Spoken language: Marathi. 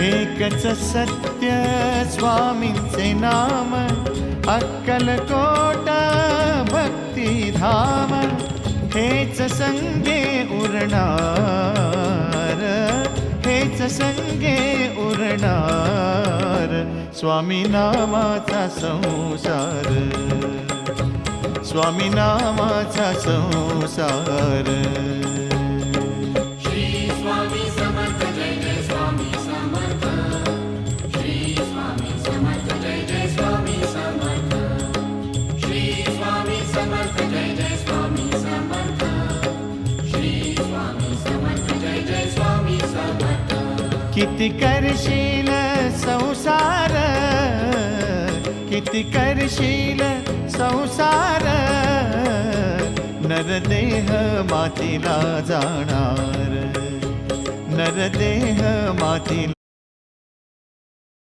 एकच सत्य स्वामींचे नाम, अक्कलकोट भक्तिधाम, हेच संगे उरणार, हेच संगे उरणार, स्वामी नामाचा संसार, स्वामी नामाचा संसार. श्री स्वामी समर्थ जय जय स्वामी समर्थ, श्री स्वामी समर्थ जय जय स्वामी समर्थ, श्री स्वामी समर्थ जय जय स्वामी समर्थ, श्री स्वामी समर्थ जय जय स्वामी समर्थ. किती करशील संसार, किती करशील संसार, नरदेह मातीला जाणार, नरदेह मातीला